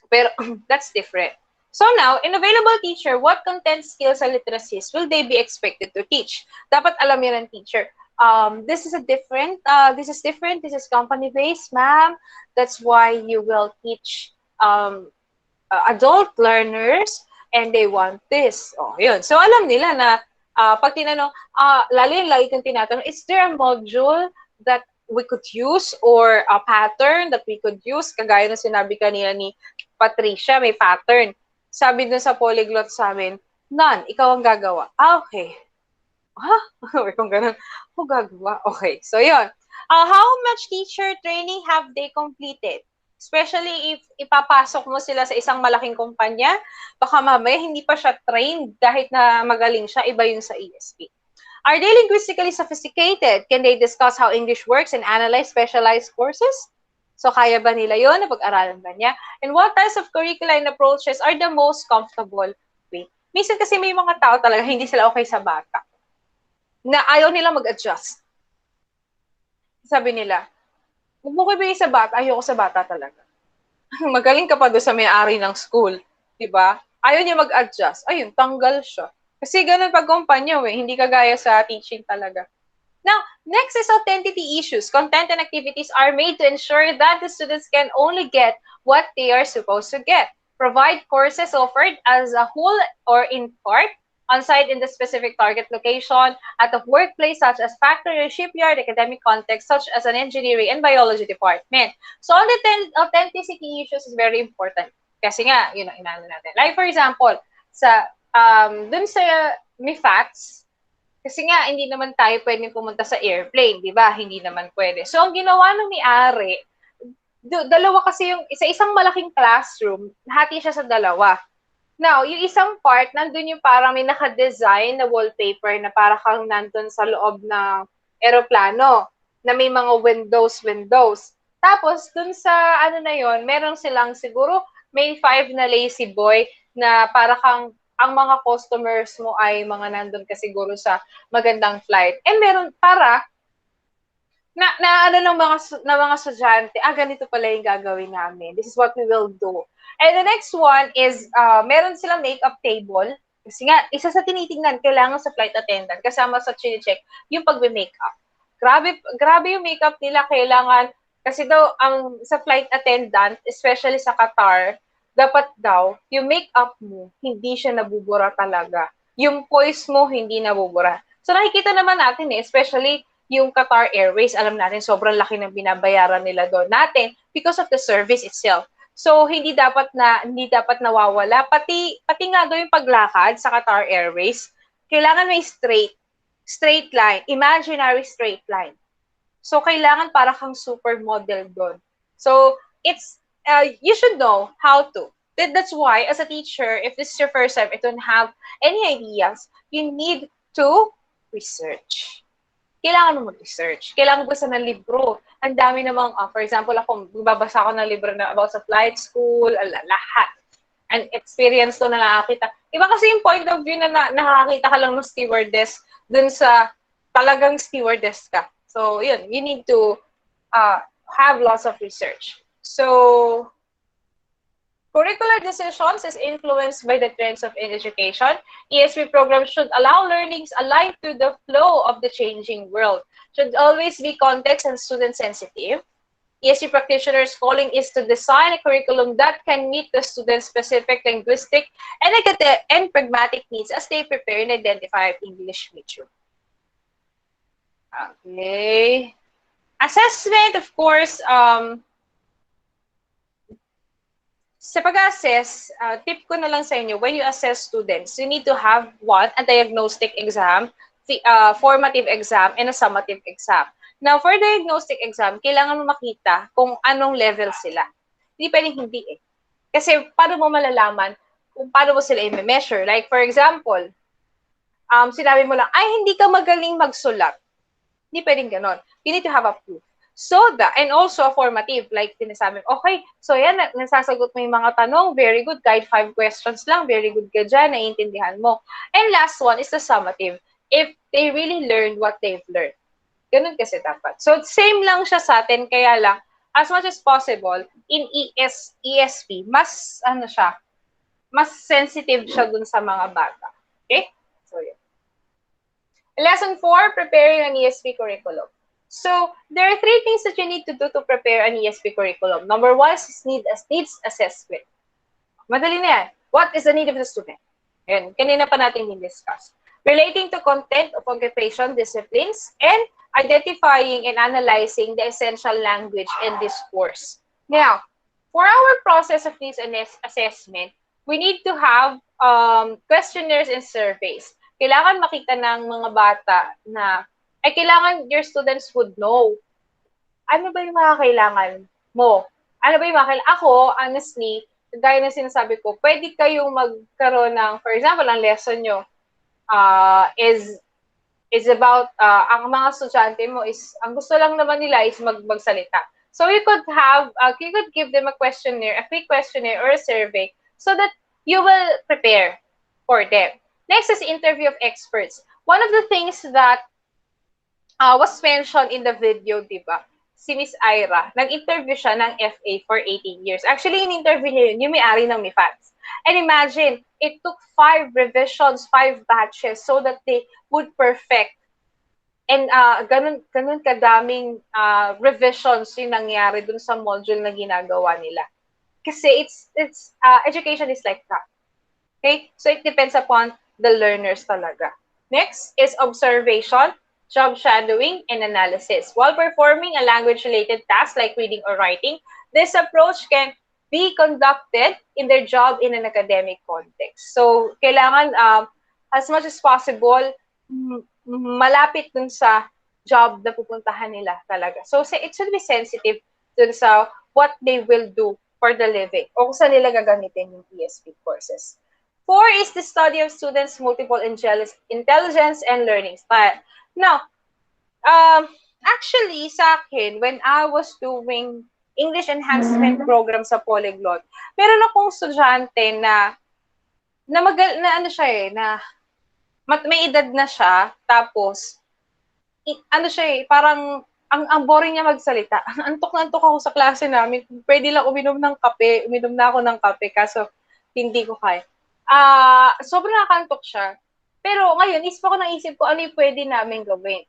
Pero that's different. So now, in available teacher, what content, skills, and literacies will they be expected to teach? Dapat alam yan ng teacher. This is different, this is company-based, ma'am. That's why you will teach adult learners and they want this. Yun. So alam nila na Pag tinanong, lagi kong tinatanong, is there a module that we could use or a pattern that we could use? Kagaya na sinabi kanina ni Patricia, may pattern. Sabi dun sa polyglot sa amin, none, ikaw ang gagawa. Okay. Or kung ganun, ako gagawa. Okay, so yun. How much teacher training have they completed? Especially if ipapasok mo sila sa isang malaking kumpanya, baka mamaya hindi pa siya trained kahit na magaling siya, iba yun sa ESP. Are they linguistically sophisticated? Can they discuss how English works and analyze specialized courses? So, kaya ba nila yun? Napag-aralan ba niya? And what types of curricula and approaches are the most comfortable with? Minsan kasi may mga tao talaga, hindi sila okay sa bata. Na ayaw nila mag-adjust. Sabi nila, huwag mo ko ibigay sa bata, ayoko sa bata talaga. Magaling ka pa doon sa may-ari ng school. Diba? Ayaw niya mag-adjust. Ayun, tanggal siya. Kasi ganun pag kumpanya, hindi kagaya sa teaching talaga. Now, next is authenticity issues. Content and activities are made to ensure that the students can only get what they are supposed to get. Provide courses offered as a whole or in part, on-site in the specific target location, at the workplace such as factory, shipyard, academic context such as an engineering and biology department. So, authenticity issues is very important. Kasi nga, inano natin. Like for example, dun sa may facts, kasi nga, hindi naman tayo pwedeng pumunta sa airplane, di ba? Hindi naman pwede. So, ang ginawa ng may-ari, dalawa kasi sa isang malaking classroom, hati siya sa dalawa. Now, yung isang part, nandun yung parang may naka-design na wallpaper na parang kang nandun sa loob ng aeroplano na may mga windows. Tapos, dun sa meron silang siguro may 5 na lazy boy na parang kang ang mga customers mo ay mga nandun ka siguro sa magandang flight. And meron para ng mga estudyante, ganito pala yung gagawin namin. This is what we will do. And the next one is, meron silang makeup table. Kasi nga, isa sa tinitingnan, kailangan sa flight attendant, kasama sa chine-check, yung pagbe-makeup. Grabe yung makeup nila, kailangan, kasi daw, sa flight attendant, especially sa Qatar, dapat daw, yung makeup mo, hindi siya nabubura talaga. Yung poise mo, hindi nabubura. So, nakikita naman natin especially yung Qatar Airways, alam natin, sobrang laki ng binabayaran nila doon natin because of the service itself. So, hindi dapat nawawala. Pati nga doon yung paglakad sa Qatar Airways, kailangan may straight line, imaginary straight line. So, kailangan para kang supermodel doon. So, you should know how to. That's why, as a teacher, if this is your first time, if you don't have any ideas, you need to research. Kailangan mo mag-research. Kailangan mo basa ng libro. Ang dami namang, for example, ako, babasa ako ng libro na about sa flight school, lahat. And experience to na nakakita. Iba kasi yung point of view na nakakita ka lang ng stewardess dun sa talagang stewardess ka. So, yun, you need to have lots of research. So, curricular decisions is influenced by the trends of education. ESP programs should allow learnings aligned to the flow of the changing world. Should always be context and student sensitive. ESP practitioners' calling is to design a curriculum that can meet the students' specific linguistic and pragmatic needs as they prepare and identify English major. Okay. Assessment, of course, sa pag-assess, tip ko na lang sa inyo, when you assess students, you need to have a diagnostic exam, formative exam, and a summative exam. Now, for diagnostic exam, kailangan mo makita kung anong level sila. Hindi pwedeng hindi Kasi paano mo malalaman kung paano mo sila i-measure? Like, for example, sinabi mo lang, hindi ka magaling magsulat. Hindi pwedeng ganon. You need to have a proof. And also a formative, like sinasabi, okay, so yan, nasasagot mo yung mga tanong, very good, kahit 5 questions lang, very good ka dyan, naiintindihan mo. And last one is the summative, if they really learned what they've learned. Ganun kasi dapat. So, same lang siya sa atin, kaya lang, as much as possible, in ESP, mas sensitive siya dun sa mga bata. Okay? So, yun. Lesson 4, preparing an ESP curriculum. So, there are 3 things that you need to do to prepare an ESP curriculum. Number 1 is needs assessment. Madali na yan. What is the need of the student? Yan, kanina pa natin din-discuss. relating to content of occupation disciplines, and identifying and analyzing the essential language and discourse. Now, for our process of needs assessment, we need to have questionnaires and surveys. Kailangan makita ng mga bata na, kailangan your students would know, ano ba yung mga kailangan mo? Ano ba yung mga kailangan? Ako, honestly, gaya ng sinasabi ko, pwede kayong magkaroon ng, for example, ang lesson nyo is about, ang mga estudyante mo is, ang gusto lang naman nila is magsalita. So you could give them a questionnaire, a quick questionnaire or a survey so that you will prepare for them. Next is interview of experts. One of the things that was mentioned in the video, di ba? Si Miss Ira, nag-interview siya ng FA for 18 years. Actually, yung interview niya yun, yung may-ari ng MIFADS. And imagine, it took 5 revisions, 5 batches so that they would perfect. And ganun kadaming revisions yung nangyari dun sa module na ginagawa nila. Kasi education is like that. Okay? So it depends upon the learners talaga. Next is observation, job shadowing, and analysis. While performing a language-related task like reading or writing, this approach can be conducted in their job in an academic context. So, kailangan as much as possible, malapit dun sa job na pupuntahan nila talaga. So, it should be sensitive dun sa what they will do for the living o kung saan nila gagamitin yung ESP courses. 4 is the study of students' multiple intelligence and learning style. Now, actually, sa akin, when I was doing English enhancement program sa Polyglot, meron akong estudyante na ano siya na may edad na siya, tapos, ano siya parang, ang boring niya magsalita. Antok na antok ako sa klase namin. Pwede lang uminom ng kape. Uminom na ako ng kape, kaso hindi ko kaya. Sobrang nakakantok siya. Pero ngayon, naisip ko ano yung pwede namin gawin.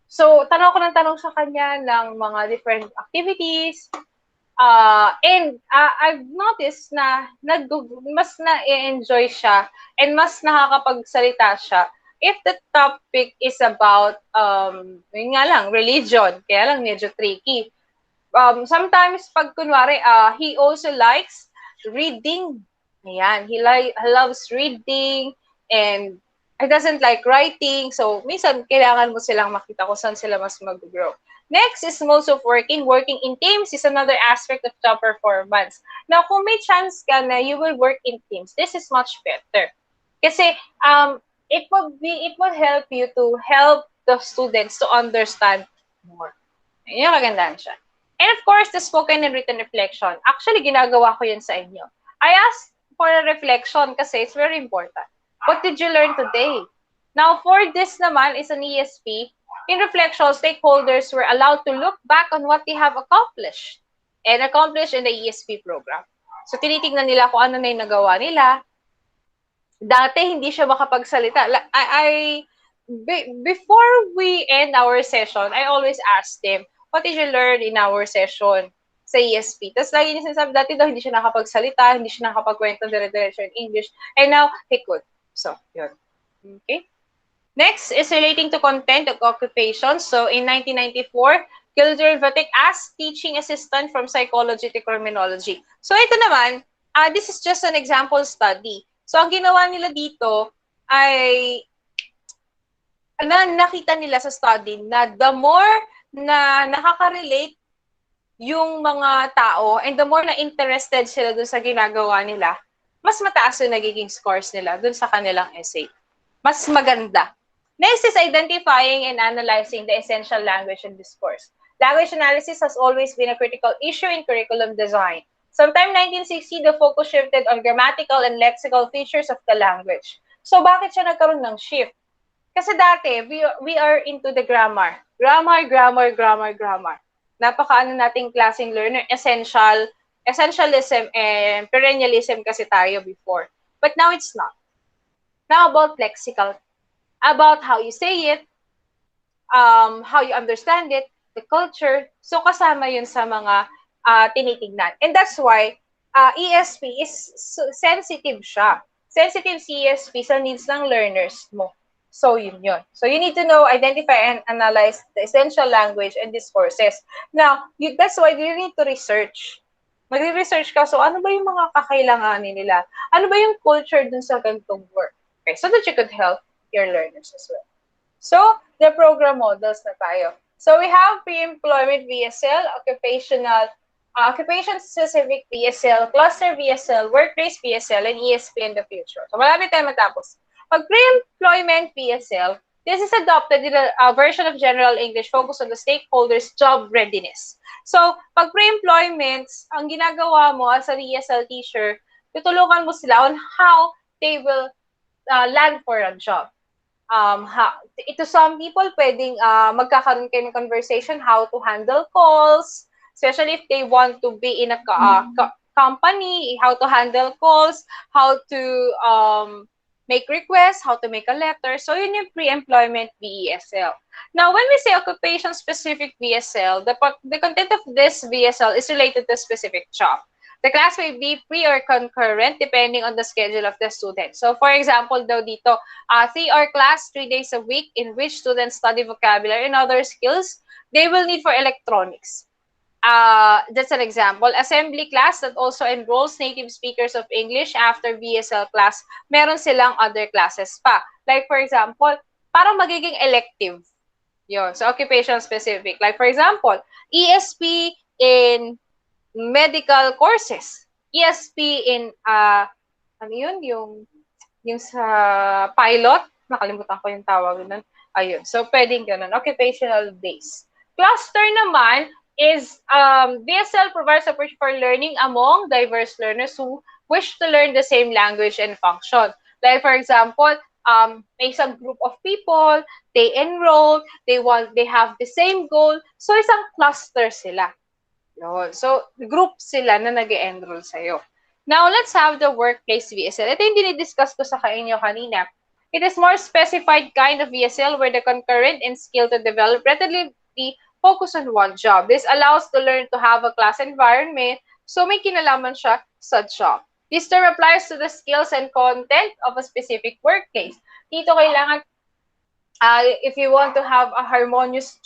So, tanong ko ng tanong sa kanya ng mga different activities. And I've noticed na mas na-enjoy siya and mas nakakapagsalita siya if the topic is about, yun nga lang, religion. Kaya lang medyo tricky. Sometimes, pag kunwari, he also likes reading. Ayan, he loves reading and he doesn't like writing. So, minsan, kailangan mo silang makita kung saan sila mas mag-grow. Next is modes of working. Working in teams is another aspect of job performance. Now, kung may chance ka na you will work in teams, this is much better. Kasi, it will help you to help the students to understand more. Yung kagandahan siya. And of course, the spoken and written reflection. Actually, ginagawa ko yun sa inyo. I asked for a reflection kasi it's very important. What did you learn today? Now, for this naman is an ESP. In reflection, stakeholders were allowed to look back on what they have accomplished in the ESP program. So, tinitingnan nila kung ano na yung nagawa nila. Dati, hindi siya makapagsalita. Before we end our session, I always ask them, what did you learn in our session sa ESP? Tapos lagi niya sinasabi, dati daw hindi siya nakapagsalita, hindi siya nakapagkwento dire-diretso in English, and now he could. So, yun. Okay? Next is relating to content of occupation. So, in 1994, Gilder Vatic asked teaching assistant from psychology to criminology. So, ito naman, this is just an example study. So, ang ginawa nila dito ay nakita nila sa study na the more na nakaka-relate yung mga tao and the more na interested sila dun sa ginagawa nila, mas mataas yung nagiging scores nila dun sa kanilang essay. Mas maganda. Next is identifying and analyzing the essential language and discourse. Language analysis has always been a critical issue in curriculum design. Sometime 1960, the focus shifted on grammatical and lexical features of the language. So bakit siya nagkaroon ng shift? Kasi dati, we are into the grammar. Grammar. Napakaano nating klaseng learner, essentialism and perennialism kasi tayo before. But now it's not. Now about lexical, about how you say it, how you understand it, the culture. So kasama yun sa mga tinitignan. And that's why ESP is sensitive siya. Sensitive si ESP sa needs ng learners mo. So, yun yun. So, you need to know, identify, and analyze the essential language and discourses. Now, that's why you need to research. Magre-research ka, so ano ba yung mga kakailanganin nila? Ano ba yung culture dun sa ganitong work? Okay, so that you could help your learners as well. So, the program models na tayo. So, we have pre-employment VSL, occupation-specific VSL, cluster VSL, workplace VSL, and ESP in the future. So, malapit tayo matapos. Pag pre-employment VSL, this is adopted in a version of General English focused on the stakeholders' job readiness. So, pag pre-employment, ang ginagawa mo as a VSL teacher, tutulungan mo sila on how they will land for a job. To some people, pwedeng magkakaroon kayo ng conversation how to handle calls, especially if they want to be in a company, how to handle calls, how to make requests, how to make a letter. So, yun yung pre-employment VESL. Now, when we say occupation-specific VSL, the content of this VSL is related to a specific job. The class may be pre or concurrent depending on the schedule of the student. So, for example, daw dito, 3-hour class, 3 days a week, in which students study vocabulary and other skills they will need for electronics. That's an example. Assembly class that also enrolls native speakers of English after VSL class, meron silang other classes pa. Like, for example, parang magiging elective. Yun. So, occupation specific. Like, for example, ESP in medical courses. ESP in, ano yun? Yung sa pilot. Nakalimutan ko yung tawag nun. Ayun. So, pwedeng ganun. Occupational days. Cluster naman is VSL provides support for learning among diverse learners who wish to learn the same language and function. Like, for example, may isang group of people, they enroll, they have the same goal, so isang cluster sila. Yun. So, group sila na nag-enroll sa'yo. Now, let's have the workplace VSL. Ito yung dinidiscuss ko sa inyo kanina. It is more specified kind of VSL where the concurrent and skill to develop readily focus on one job. This allows the learner to have a class environment, so may kinalaman siya sa job. This term applies to the skills and content of a specific workplace. Dito kailangan, if you want to have a harmonious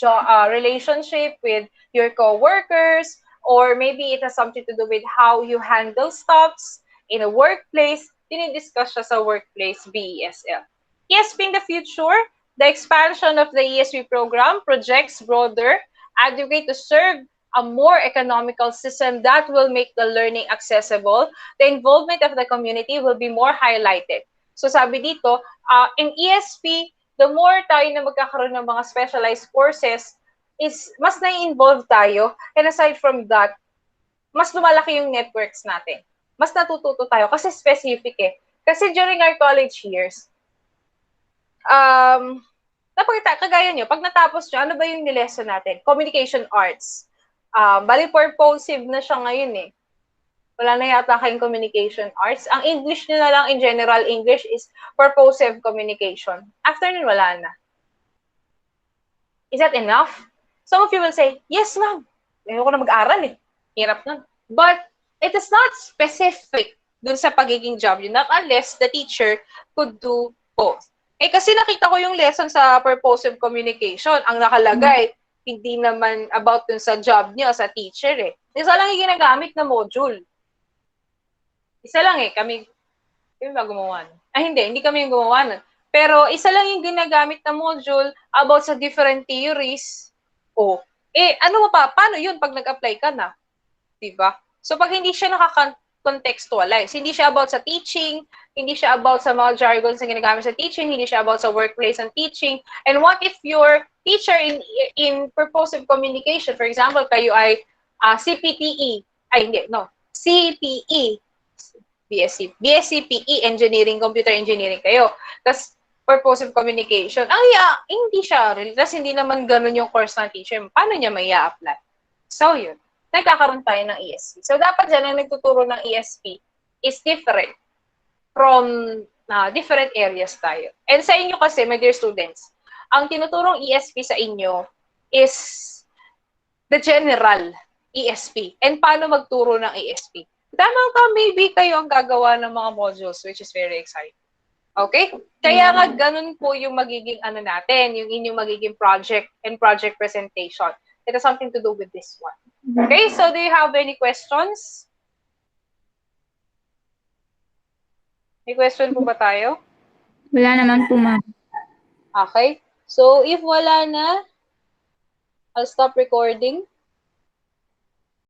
relationship with your co-workers, or maybe it has something to do with how you handle stuffs in a workplace, dinidiscuss siya sa workplace BESL. ESP in the future, the expansion of the ESP program projects broader, advocate to serve a more economical system that will make the learning accessible. The involvement of the community will be more highlighted. So sabi dito, in ESP, the more tayo na magkakaroon ng mga specialized courses, is mas na-involve tayo. And aside from that, mas lumalaki yung networks natin. Mas natututo tayo kasi specific eh. Kasi during our college years, kagaya nyo, pag natapos nyo, ano ba yung nilesson natin? Communication arts. Bali purposive na siya ngayon eh. Wala na yata kayong communication arts. Ang English nyo na lang in general English is purposive communication. After nun, wala na. Is that enough? Some of you will say, yes ma'am. Ayoko na mag-aral eh. Hirap nun. But it is not specific dun sa pagiging job yun, not unless the teacher could do both. Eh kasi nakita ko yung lesson sa purposive communication. Ang nakalagay, hindi naman about dun sa job niyo, sa teacher eh. Isa lang yung ginagamit na module. Isa lang eh, kami ba gumawa nun? Hindi kami yung gumawa nun. Pero isa lang yung ginagamit na module about sa different theories. Ano pa, paano yun pag nag-apply ka na? Diba? So pag hindi siya contextualize. Hindi siya about sa teaching, hindi siya about sa mga jargons na ginagamit sa teaching, hindi siya about sa workplace and teaching. And what if your teacher in purposive communication, for example, kayo ay CPTE, CPE, BSCPE, engineering, computer engineering kayo. Tapos, purposive communication. Hindi siya, tapos hindi naman ganun yung course ng teacher. Paano niya may apply? So, yun. Nagkakaroon tayo ng ESP. So, dapat dyan ang nagtuturo ng ESP is different from different areas tayo. And sa inyo kasi, my dear students, ang tinuturong ESP sa inyo is the general ESP. And paano magturo ng ESP? Tama ka, maybe kayo ang gagawa ng mga modules, which is very exciting. Okay? Kaya nga ganun po yung magiging ano natin, yung inyong magiging project and project presentation. It has something to do with this one. Okay? So do you have any questions? May question po ba tayo? Wala naman po, ma'am. Okay? So if wala na, I'll stop recording.